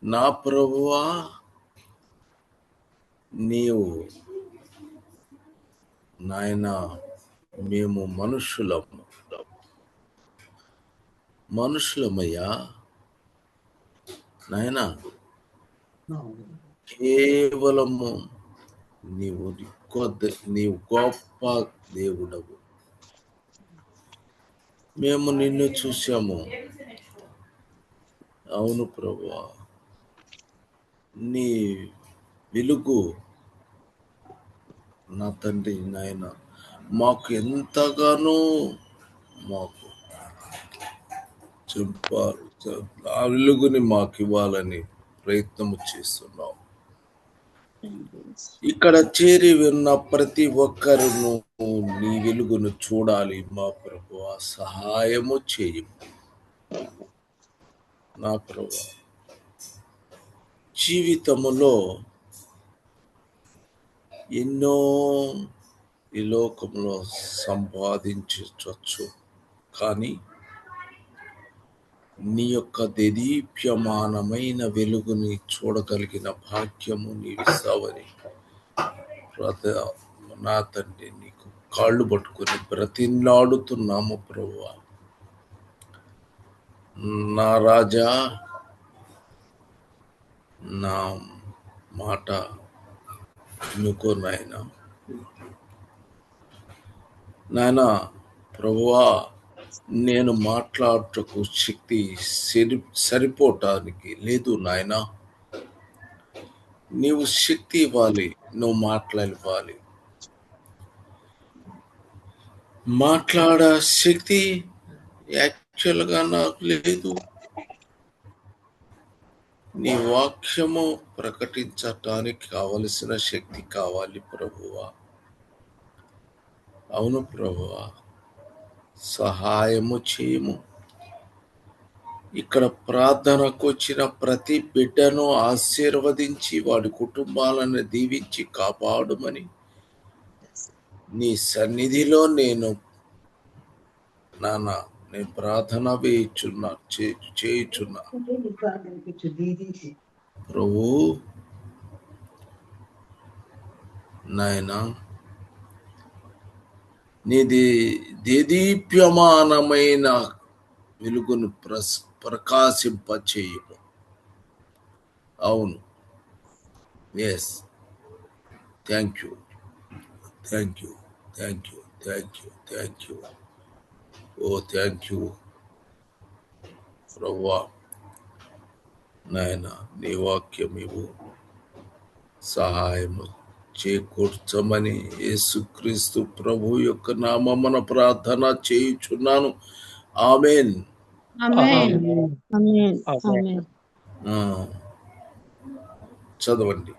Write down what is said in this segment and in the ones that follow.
నా ప్రభువా, నీవు నాయనా, మేము మనుషులమయ్యా నాయనా. కేవలము నీవు గొప్ప దేవుడవు. మేము నిన్ను చూసాము. అవును ప్రభువా, నీ వెలుగు నా తండ్రి నాయన మాకు ఎంతగానో మాకు చెప్పారు. ఆ వెలుగుని మాకు ఇవ్వాలని ప్రయత్నం చేస్తున్నాం. ఇక్కడ చేరి ఉన్న ప్రతి ఒక్కరును నీ వెలుగును చూడాలి మా ప్రభువా, సహాయము చేయి నా ప్రభువా. జీవితములో ఎన్నో ఈ లోకంలో సంపాదించవచ్చు, కానీ నీ యొక్క దేదీప్యమానమైన వెలుగుని చూడగలిగిన భాగ్యము నీవిస్తావని నా తండ్రి నీకు కాళ్ళు పట్టుకొని బ్రతిలాడుతున్నాము ప్రభువా. నా రాజా, నా మాట వినుకో నాయనా. నాయనా ప్రభువా, నేను మాట్లాడటకు శక్తి సరిపోవటానికి లేదు నాయనా. నీవు శక్తి ఇవ్వాలి, నువ్వు మాట్లాడాలి. మాట్లాడ శక్తి యాక్చువల్గా నాకు లేదు. నీ వాక్యము ప్రకటించటానికి కావలసిన శక్తి కావాలి ప్రభువా. అవును ప్రభువా, సహాయము చేయము. ఇక్కడ ప్రార్థనకు వచ్చిన ప్రతి బిడ్డను ఆశీర్వదించి వాడి కుటుంబాలను దీవించి కాపాడుమని నీ సన్నిధిలో నేను ప్రార్థన చేయుచున్నా ప్రభు నాయనా. నీది దేదీప్యమానమైన వెలుగును ప్రకాశింపచేయము. అవును, ఎస్. Thank you. ఓ థ్యాంక్ యూ ప్రభువా. నాయన నీ వాక్యం ఇవ్వు, సహాయము చేకూర్చమని యేసుక్రీస్తు ప్రభు యొక్క నామమున ప్రార్థన చేయుచున్నాను. ఆమేన్. చదవండి.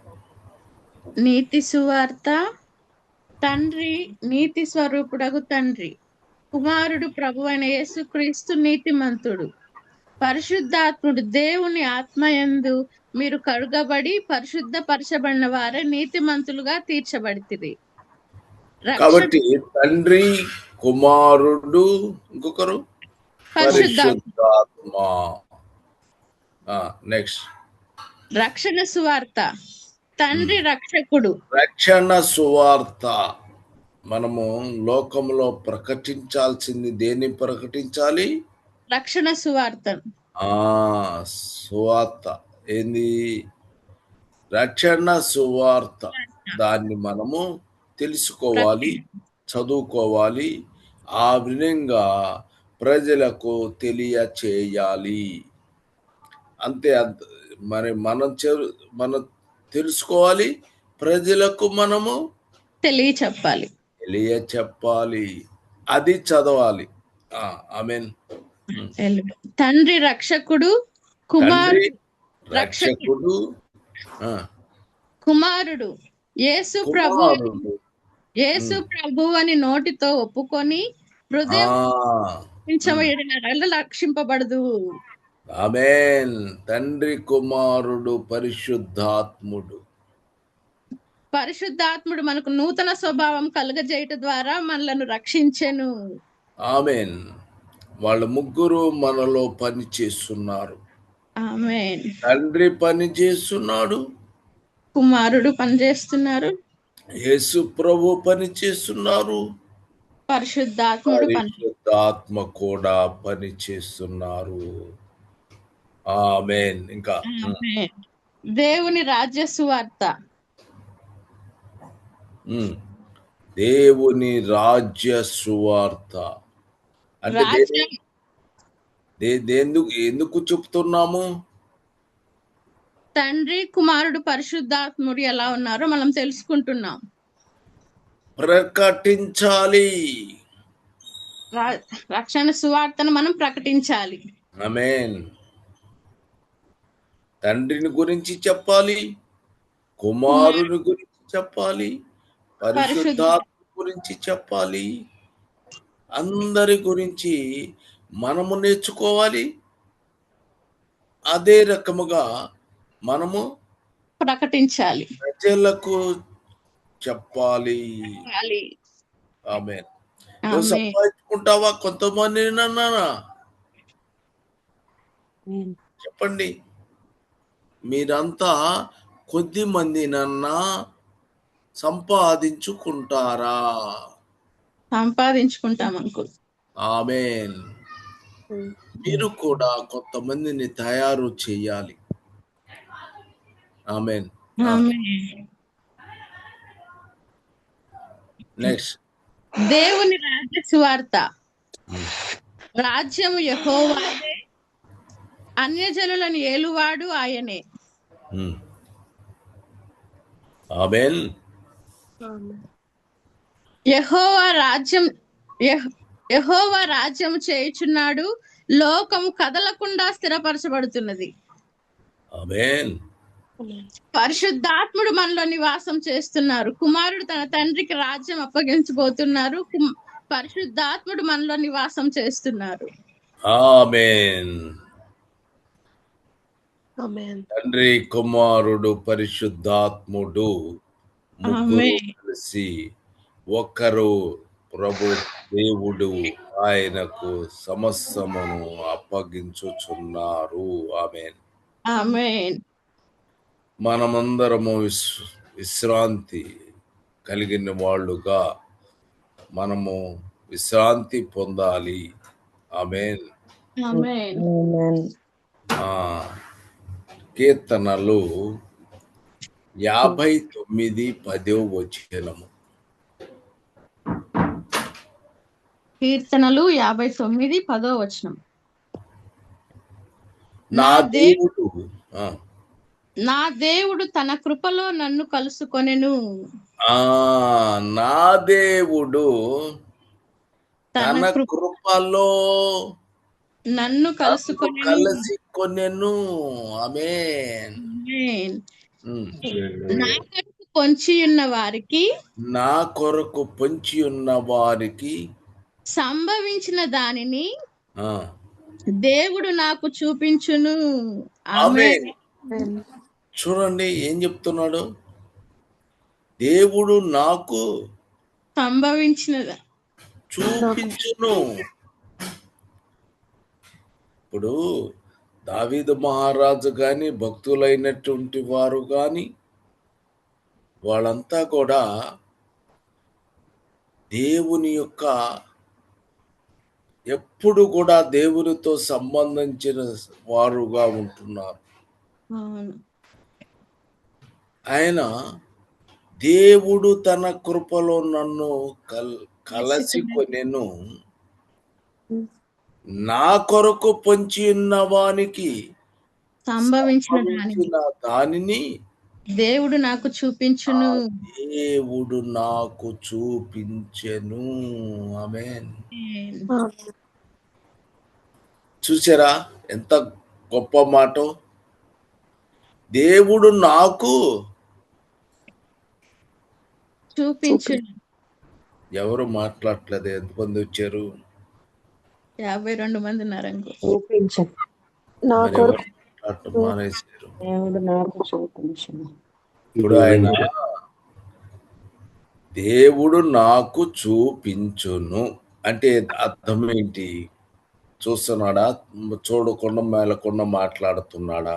నీతి సువార్త. తండ్రి నీతి స్వరూపుడగు తండ్రి, కుమారుడు ప్రభు అయిన యేసుక్రీస్తు నీతిమంతుడు, పరిశుద్ధాత్ముడు దేవుని ఆత్మయందు మీరు కడుగబడి పరిశుద్ధపరచబడిన వారే నీతిమంతులుగా తీర్చబడితిరి. కాబట్టి తండ్రి, కుమారుడు, ఇంకొకరు పరిశుద్ధాత్మ. నెక్స్ట్, రక్షణ సువార్త. తండ్రి రక్షకుడు. రక్షణ సువార్త మనము లోకంలో ప్రకటించాల్సింది దేన్ని ప్రకటించాలి? రక్షణ సువార్త. సువార్త ఏంది? రక్షణ సువార్త. దాన్ని మనము తెలుసుకోవాలి, చదువుకోవాలి, ఆ విధంగా ప్రజలకు తెలియచేయాలి. అంతే. మరి మనం తెలుసుకోవాలి, ప్రజలకు మనము తెలియచెప్పాలి. అది చదవాలి. ఆమేన్. తండ్రి రక్షకుడు, కుమారుడు యేసు ప్రభు అని నోటితో ఒప్పుకొని హృదయం రక్షింపబడదు. ఆమేన్. తండ్రి, కుమారుడు, పరిశుద్ధాత్ముడు మనకు నూతన స్వభావం కలుగజేయట ద్వారా మనలను రక్షించెను. ఆమేన్. వాళ్ళ ముగ్గురు మనలో పని చేస్తున్నారు. ఆమేన్. తండ్రి పని చేస్తున్నాడు, కుమారుడు పనిచేస్తున్నారు, యేసు ప్రభు పని చేస్తున్నారు, పరిశుద్ధాత్ముడు పరిశుద్ధాత్మ కూడా పని చేస్తున్నారు. ఆమేన్. ఇంకా ఆమేన్. దేవుని రాజ్య సువార్త. దేవుని రాజ్య సువార్త అంటే రాజ్యం ఎందుకు చెప్తున్నాము? తండ్రి, కుమారుడు, పరిశుద్ధాత్ముడు ఎలా ఉన్నారో మనం తెలుసుకుంటున్నాం. ప్రకటించాలి. రక్షణ సువార్తను మనం ప్రకటించాలి. ఆమేన్. తండ్రిని గురించి చెప్పాలి, కుమారుని గురించి చెప్పాలి, పరిశుద్ధాత్మ గురించి చెప్పాలి. అందరి గురించి మనము నేర్చుకోవాలి. అదే రకముగా మనము ప్రకటించాలి, ప్రజలకు చెప్పాలి. ఆమేన్. నువ్వు సంపాదించుకుంటావా కొంతమంది? అన్నానా చెప్పండి. మీరంతా కొద్ది మందినన్నా సంపాదించుకుంటారా? సంపాదించుకుంటాం అంకుల్. ఆమేన్. మీరు కూడా కొంతమందిని తయారు చేయాలి. ఆమేన్. నెక్స్ట్, దేవుని రాజ్య సువార్త. రాజ్యము యెహోవాదే, అన్యజనులను ఏలువాడు ఆయనే. ఆమేన్. యెహోవా రాజ్యం చేయుచున్నాడు, లోకము కదలకుండా స్థిరపరచబడుతున్నది. ఆమేన్. పరిశుద్ధాత్ముడు మనలో నివాసం చేస్తున్నారు. కుమారుడు తన తండ్రికి రాజ్యం అప్పగించబోతున్నారు. పరిశుద్ధాత్ముడు మనలో నివాసం చేస్తున్నారు. ఆమేన్. తండ్రి, కుమారుడు, పరిశుద్ధాత్ముడు ముగ్గురు కలిసి ఒకరు ప్రభు దేవుడు ఆయనకు సమస్తమును అప్పగించుచున్నారు. ఆమేన్. ఆమేన్. మనమందరము విశ్రాంతి కలిగిన వాళ్ళుగా మనము విశ్రాంతి పొందాలి. ఆమేన్. ఆమేన్. కీర్తనలు 59:10. కీర్తనలు 59:10. నా దేవుడు తన కృపలో నన్ను కలుసుకొనెను. నా దేవుడు తన కృపలో నన్ను కలుసుకొనెను. ఆమేన్. నా కొరకు పొంచి ఉన్న వారికి సంభవించిన దానిని దేవుడు నాకు చూపించును. ఆమేన్. చూడండి ఏం చెప్తున్నాడు? దేవుడు నాకు సంభవించిన చూపించును. ఇప్పుడు దావీదు మహారాజు గాని, భక్తులైనటువంటి వారు గాని వాళ్ళంతా కూడా దేవుని యొక్క ఎప్పుడు కూడా దేవునితో సంబంధించిన వారుగా ఉంటున్నారు. ఆయన దేవుడు తన కృపలో నన్ను కలసికొనెను, నా కొరకు పొంచి ఉన్న వానికి సంభవించిన దానిని దేవుడు నాకు చూపించును. దేవుడు నాకు చూపించెను. ఆమేన్. చూసారా ఎంత గొప్ప మాట? దేవుడు నాకు చూపించును. ఎవరు మాట్లాడలేదు? ఎంతమంది వచ్చారు? 52 మంది ఉన్నారు. మానేశారు. ఇప్పుడు ఆయన దేవుడు నాకు చూపించును అంటే అర్థం ఏంటి? చూస్తున్నాడా? చూడకుండా మేలకుండా మాట్లాడుతున్నాడా?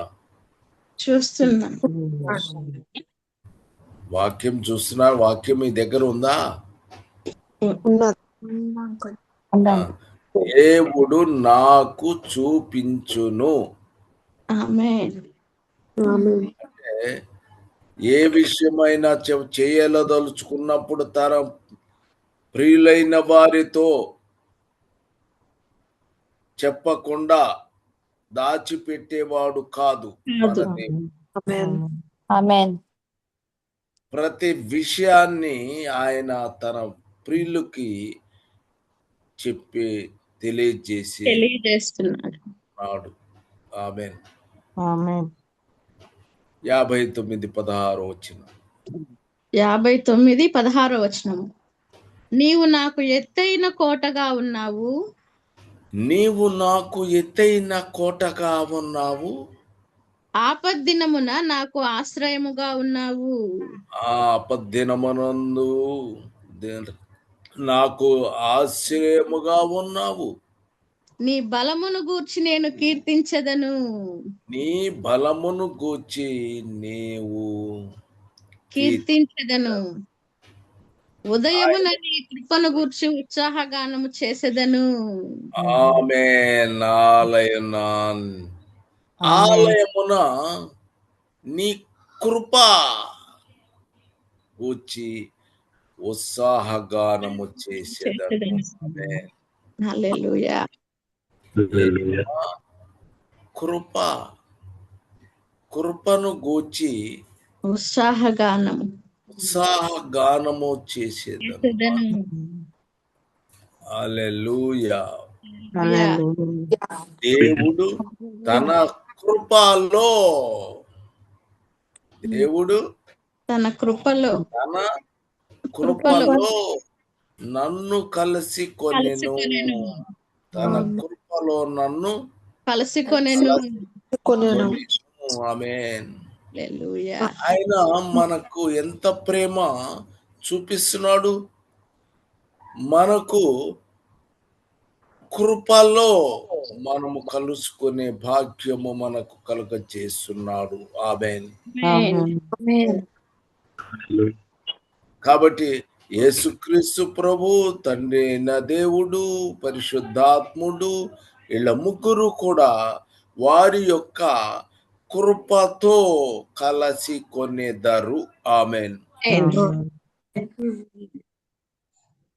చూస్తున్నాను. వాక్యం చూస్తున్నారు. వాక్యం మీ దగ్గర ఉందా? దేవుడు నాకు చూపించును. ఆమేన్. అంటే ఏ విషయమైనా చేయదలుచుకున్నప్పుడు తన ప్రియులైన వారితో చెప్పకుండా దాచిపెట్టేవాడు కాదు మన దేవుడు. ప్రతి విషయాన్ని ఆయన తన ప్రియులకి చెప్పి తెలియజేస్తున్నాడు. ఆమేన్. 59:16 59:16 నీవు నాకు ఎత్తైన కోటగా ఉన్నావు. నీవు నాకు ఎత్తైన కోటగా ఉన్నావు. ఆపద్దినమున నాకు ఆశ్రయముగా ఉన్నావు. ఆపద్దినమునందు నాకు ఆశ్రయముగా ఉన్నావు. నీ బలమును గూర్చి నేను కీర్తించెదను. నీ బలమును గూర్చి నీవు కీర్తించెదను. ఉదయమున నీ కృపను గూర్చి ఉత్సాహగానము చేసెదను. ఆమేన్. ఆలయమున నీ కృప గూర్చి ఉత్సాహగానము చేసేదను. ఆమేన్. హల్లెలూయా. కృపను గూర్చి ఉత్సాహగానము చేసేదను. హల్లెలూయా. దేవుడు తన కృపలో తన కృపలో నన్ను కలిసి కొనెను. తన కృపలో నన్ను కలిసి కొనెను. ఆమేన్. హల్లెలూయా. ఆయన మనకు ఎంత ప్రేమ చూపిస్తున్నాడు. మనకు కృపలో మనము కలుసుకునే భాగ్యము మనకు కలుగ చేస్తున్నాడు. ఆమేన్. కాబట్టి యేసుక్రీస్తు ప్రభు, తండ్రి అయిన దేవుడు, పరిశుద్ధాత్ముడు వీళ్ళ ముగ్గురు కూడా వారి యొక్క కృపతో కలసి కొనేదారు. ఆమేన్.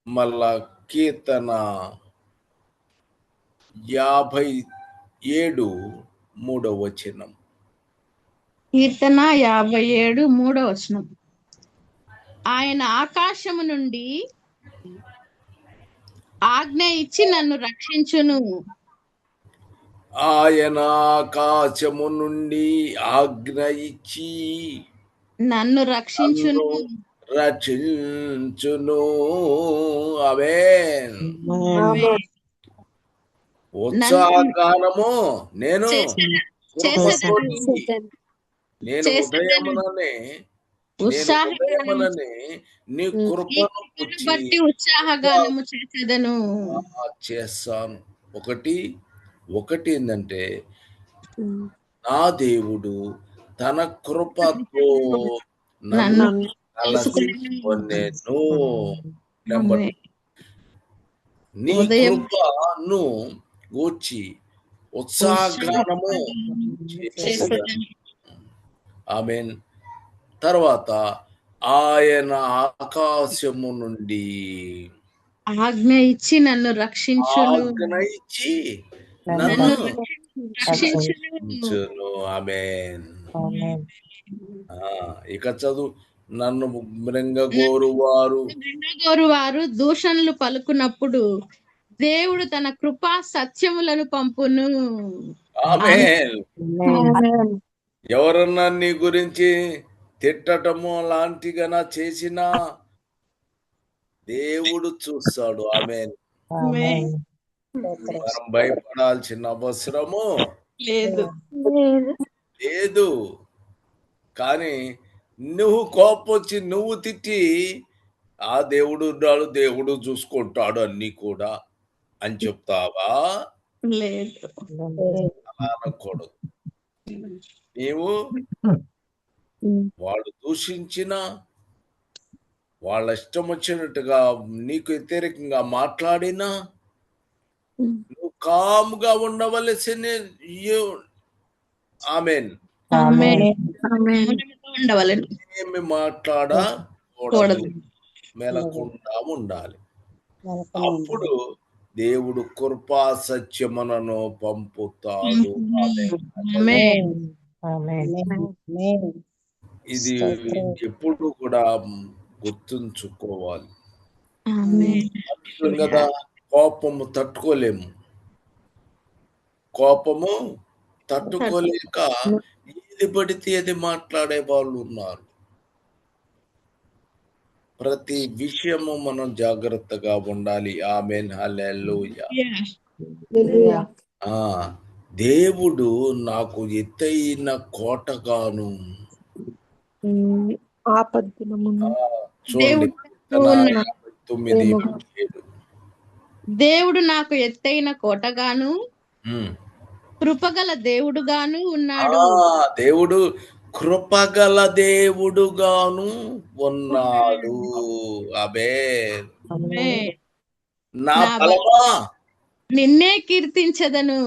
మళ్ళా కీర్తన 57:3 కీర్తన 57:3 ఆయన ఆకాశము నుండి ఆజ్ఞ ఇచ్చి నన్ను రక్షించును. ఆయన ఆకాశము నుండి ఆజ్ఞ ఇచ్చి నన్ను రక్షించును. ఆమేన్. ఉత్సాహగానము నేను ఉదయముననే నీ కృపను బట్టి ఉత్సాహగానము చేస్తాను. ఒకటి ఏంటంటే నా దేవుడు తన కృపతో నన్ను కలుసుకొనెను. నీ కృపను గూర్చి ఉత్సాహగానము చేసేదను. ఆమేన్. తర్వాత ఆయన ఆకాశము నుండి ఆజ్ఞ ఇచ్చి నన్ను రక్షించును. ఆమేన్. ఇక చదువు. నన్ను మృంగగోరువారు దూషణలు పలుకున్నప్పుడు దేవుడు తన కృపా సత్యములను పంపును. ఆమేన్. ఎవరన్నా నీ గురించి తిట్టటము లాంటిగా చేసినా దేవుడు చూస్తాడు. ఆమేన్. మనం భయపడాల్సిన అవసరము లేదు. కానీ నువ్వు కోపొచ్చి నువ్వు తిట్టి ఆ దేవుడు ఉన్నాడు, దేవుడు చూసుకుంటాడు అన్ని కూడా అని చెప్తావా? లేదు. అలా అనకూడదు. నీవు వాళ్ళు దూషించిన వాళ్ళ ఇష్టం వచ్చినట్టుగా నీకు వ్యతిరేకంగా మాట్లాడినా నువ్వు కాముగా ఉండవలసిన ఆమెన్. ఉండవలను. ఏమి మాట్లాడకూడదు, మెలకుండా ఉండాలి. అప్పుడు దేవుడు కృపా సత్యములను పంపుతాడు. ఇది ఎప్పుడు కూడా గుర్తుంచుకోవాలి. కదా, కోపము తట్టుకోలేము. కోపము తట్టుకోలేక ఏది పడితే అది మాట్లాడే వాళ్ళు ఉన్నారు. ప్రతి విషయము మనం జాగ్రత్తగా ఉండాలి. ఆమేన్. హల్లెలూయా. దేవుడు నాకు ఎత్తైన కోటగాను. చూడండి, 59:7. దేవుడు నాకు ఎత్తైన కోటగాను కృపగల దేవుడుగాను ఉన్నాడు. దేవుడు కృపగల దేవుడుగాను ఉన్నాడు. ఆమేన్. నా బలమా నిన్నే కీర్తించదను.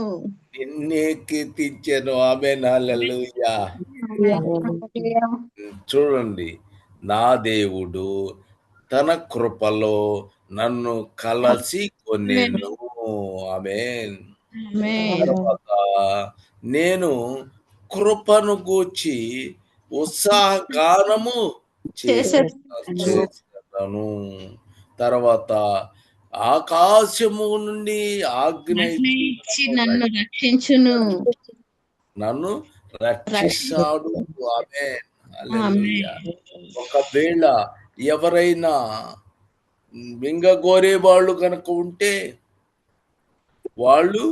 నిన్నే కీర్తించెను. ఆమేన్. హల్లెలూయా. చూడండి, నా దేవుడు తన కృపలో నన్ను కలసి కొనెను. ఆమేన్. తర్వాత నేను కృపను గూర్చి ఉత్సాహగానము చేసేదను. తర్వాత ఆకాశము నుండి ఆజ్ఞ ఇచ్చి నన్ను రక్షించును. నన్ను రక్షిస్తాడు. ఆమేన్. హల్లెలూయా. ఒకవేళ ఎవరైనా మింగగోరే వాళ్ళు కనుక ఉంటే వాళ్ళు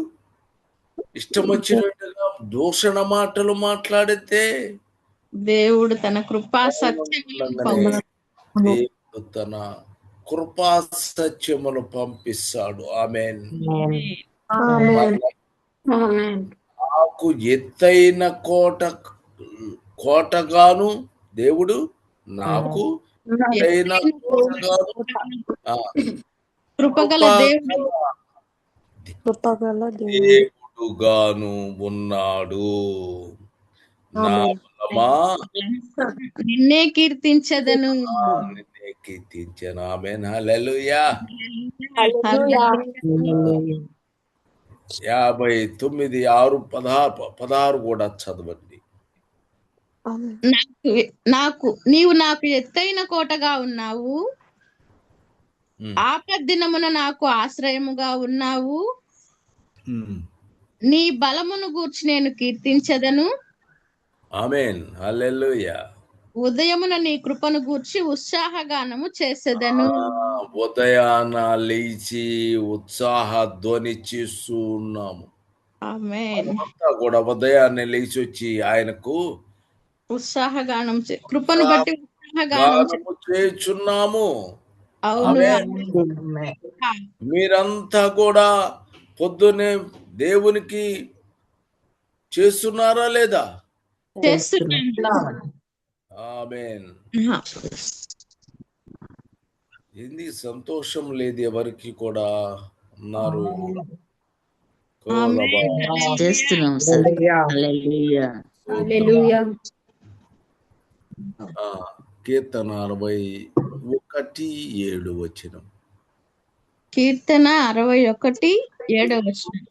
ఇష్టం వచ్చినట్టుగా దూషణ మాటలు మాట్లాడితే దేవుడు తన కృపా సత్యములను దేవుడు తన కృపా సత్యములు పంపిస్తాడు. ఆమేన్. నాకు ఎత్తైన కోటగాను దేవుడు నాకు ఎత్తైన కోటగాను కృపగల దేవుడుగాను ఉన్నాడు. నా బలమా నిన్నే కీర్తించదను. నిన్నే కీర్తించను. ఆమేన్. హల్లెలూయా. 59:6-16 కూడా చదవండి. నీవు నాకు ఎత్తైన కోటగా ఉన్నావు. ఆపద్దినమున నాకు ఆశ్రయముగా ఉన్నావు. నీ బలమును గూర్చి నేను కీర్తించదను. ఆమేన్. హల్లెలూయా. ఉదయమున నీ కృపను గూర్చి ఉత్సాహగానము చేసేదను. ఉదయాన లేచి ఉత్సాహ ధ్వని చేస్తూ ఉన్నాము. ఆమేన్. కూడా ఉదయాన్నే లేచి వచ్చి ఆయనకు ఉత్సాహగానం కృపను బట్టి ఉత్సాహగానము చేస్తున్నాము. ఆమేన్. మీరంతా కూడా పొద్దునే దేవునికి చేస్తున్నారా లేదా? చేస్తున్నాను. ఆమేన్. ఏంది సంతోషం లేదు ఎవరికి కూడా ఉన్నారు. చేస్తున్నాం. కీర్తన 61:7 వచనం. కీర్తన 61:7 వచనం.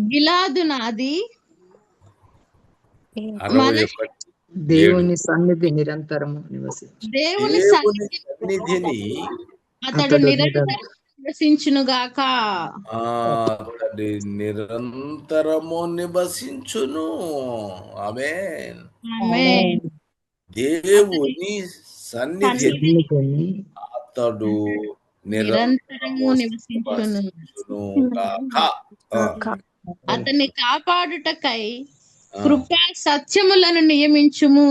గిలాదు నాది, దేవుని సన్నిధి నిరంతరము దేవుని సన్నిధిని అతడు నిరంతరం నివసించునుగాక. అతడు నిరంతరము నివసించును. ఆమేన్. దేవుని సన్నిధిని అతడు నిరంతరము నివసించును గాక. అతన్ని కాపాడుటకై కృపా సత్యములను నియమించుము.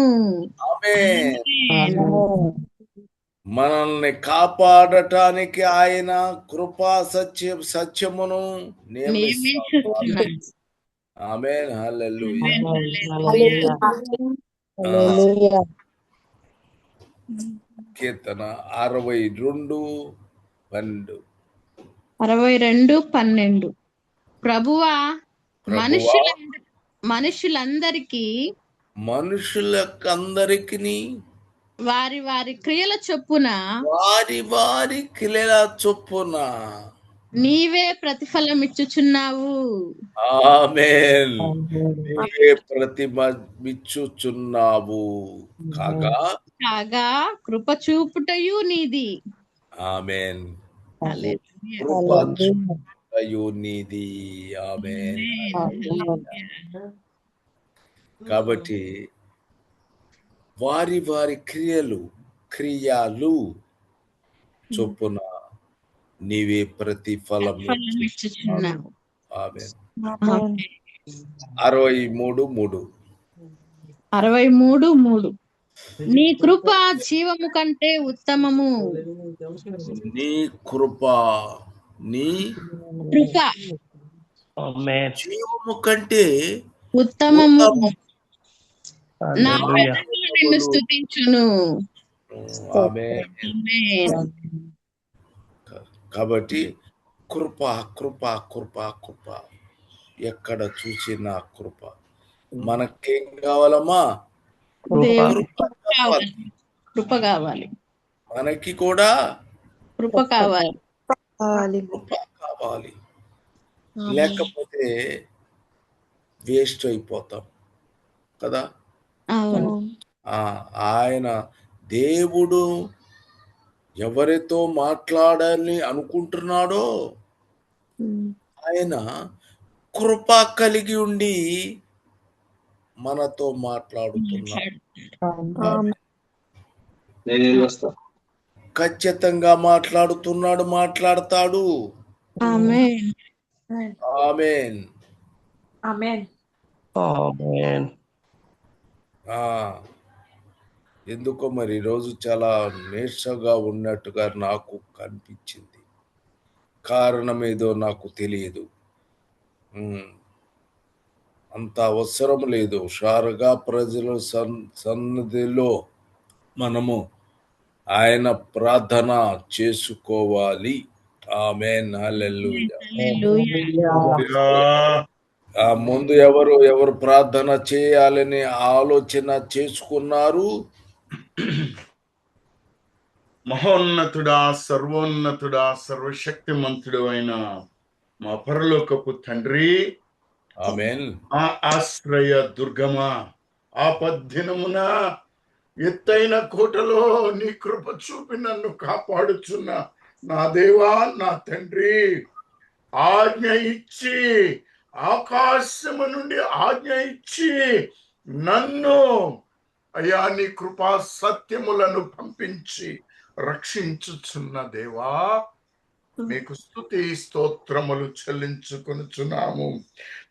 ఆమేన్. మనల్ని కాపాడటానికి ఆయన కృపా సత్యమును నియమిస్తాడు. ఆమేన్. హల్లెలూయా. కీర్తన 62:12. 62:12. ప్రభువా మనుషులందరికీ వారి వారి క్రియల చొప్పున నీవే ప్రతిఫలం ఇచ్చుచున్నావు. ఆమేన్. నీవే ప్రతిఫలమిచ్చుచున్నావు కాగా కృప చూపుటయు నీది. ఆమేన్. హల్లెలూయా. కృప చూపుటయు నీది. ఆమేన్. కాబట్టి వారి వారి క్రియలు చొప్పున నీవే ప్రతిఫలం ఇచ్చుచున్నావు. ఆమేన్. 63:3. 63:3. నీ కృప జీవము కంటే ఉత్తమము. నీ కృప జీవము కంటే ఉత్తమము. నా పెదవులు నిన్ను స్తుతించును. ఆమేన్. కాబట్టి కృప కృప కృప కృప, ఎక్కడ చూసినా కృప. మనకేం కావాలమ్మా? కృప కావాలి. మనకి కూడా కృప కావాలి. లేకపోతే వేస్ట్ అయిపోతాం కదా. ఆయన దేవుడు ఎవరితో మాట్లాడాలని అనుకుంటున్నాడో ఆయన కృప కలిగి ఉండి మనతో మాట్లాడుతున్నాడు. ఖచ్చితంగా మాట్లాడతాడు. ఆమేన్. ఆమేన్. ఆమేన్. ఎందుకో మరి ఈరోజు చాలా నీరసంగా ఉన్నట్టుగా నాకు కనిపించింది. కారణం ఏదో నాకు తెలియదు. అంత అవసరం లేదు. షారుగా ప్రజల సన్నిధిలో మనము ఆయన ప్రార్థన చేసుకోవాలి. ఆమేన్. హల్లెలూయా. ముందు ఎవరు ప్రార్థన చేయాలని ఆలోచన చేసుకున్నారు? మహోన్నతుడా, సర్వోన్నతుడా, సర్వశక్తిమంతుడు అయిన మా పరలోకపు తండ్రి, ఆమేన్. ఆ ఆశ్రయ దుర్గమా, ఆపద్దినమున ఎత్తైన కోటలో నీ కృప చూపి నన్ను కాపాడుచున్న నా దేవా, నా తండ్రి, ఆజ్ఞ ఇచ్చి ఆకాశము నుండి ఆజ్ఞ ఇచ్చి నన్ను అయ్యా నీ కృపా సత్యములను పంపించి రక్షించుచున్న దేవా, నీకు స్తుతి స్తోత్రములు చెల్లించుకొనుచున్నాము.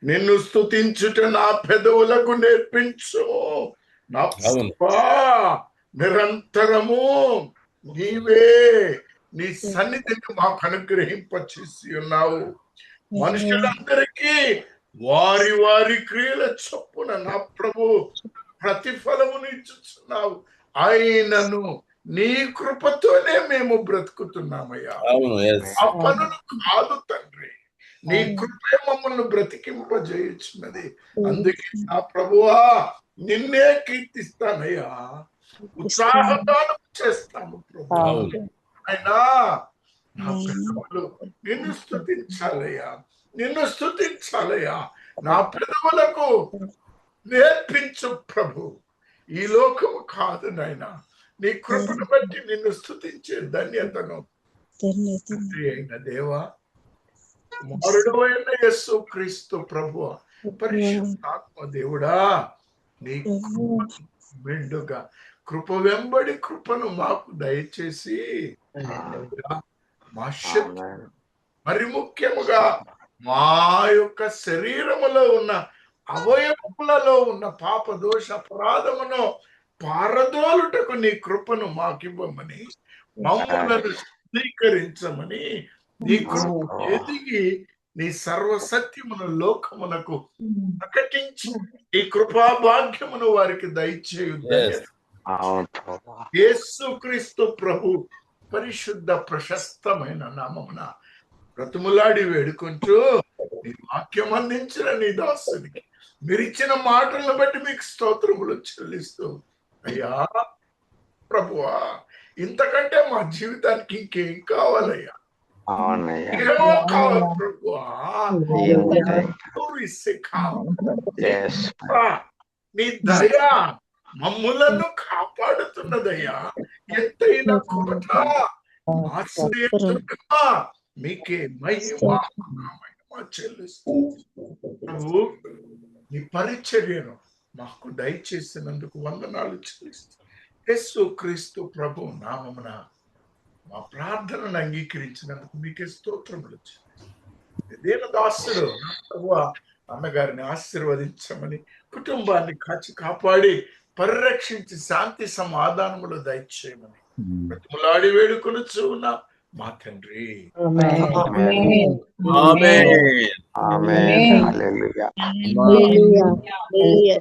నిన్ను స్తుతించుట నా పెదవులకు నేర్పించు. నా నిరంతరము నీవే నీ సన్నిధిని మాకు అనుగ్రహింపచేసి ఉన్నావు. మనుషులందరికీ వారి వారి క్రియల చొప్పున నా ప్రభు ప్రతిఫలమును ఇచ్చుచున్నావు. ఆయనను నీ కృపతోనే మేము బ్రతుకుతున్నామయ్యా. ఆ పనులు కాదు తండ్రి, నీ కృపే మమ్మల్ని బ్రతికింపజేయుచున్నది. అందుకే నా ప్రభువా నిన్నే కీర్తిస్తానయ్యా, ఉత్సాహగానం చేస్తాము ప్రభు. అయినా నా పెదవులు నిన్ను స్తుతించాలయ్యా, నా పెదవులకు నేర్పించు ప్రభు. ఈ లోకము కాదు నాయనా, నీ కృపను బట్టి నిన్ను స్తుతించే ధన్యతను అయిన దేవా, కుమారుడు అయిన యేసు క్రీస్తు ప్రభు, పరిశుద్ధాత్మ దేవుడా, నీ మెండుగా కృప వెంబడి కృపను మాకు దయచేసి మా శక్తి, మరి ముఖ్యముగా మా యొక్క శరీరములో ఉన్న అవయవములలో ఉన్న పాప దోష అపరాధమును పారదోలుటకు నీ కృపను మాకివ్వమని, మమ్మలను శుద్ధీకరించమని, నీ కృప ఎదిగి నీ సర్వసత్యమును లోకమునకు ప్రకటించి ఈ కృపా భాగ్యమును వారికి దయచేయుద్దని యేసుక్రీస్తు ప్రభు పరిశుద్ధ ప్రశస్తమైన నామమున బ్రతుములాడి వేడుకుంటూ నీ వాక్యం అందించిన నీ దాసునికి మీరిచ్చిన మాటలను బట్టి మీకు స్తోత్రములు చెల్లిస్తూ, అయ్యా ప్రభువా, ఇంతకంటే మా జీవితానికి ఇంకేం కావాలయ్యా? ఏమో కావాలి ప్రభువా, నీ దయ మమ్ములను కాపాడుతున్నదయ్యా. ఎంతైనా కోట ఆశ్రయించుగా మీకే మహిమ చెల్లిస్తూ ప్రభు నీ పరిచర్యను మాకు దయచేసినందుకు వందనాలు చెల్లిస్తూ యేసుక్రీస్తు ప్రభు నామమున మా ప్రార్థనను అంగీకరించినందుకు మీకే స్తోత్రములు. దేన దాసుడు నా ప్రభువా అన్నగారిని ఆశీర్వదించమని, కుటుంబాన్ని కాచి కాపాడి పరిరక్షించి శాంతి సమాధానములు దయచేయమని బ్రతిమలాడి వేడుకొనుచు ఉన్నా మా తండ్రి. ఆమేన్. హల్లెలూయా.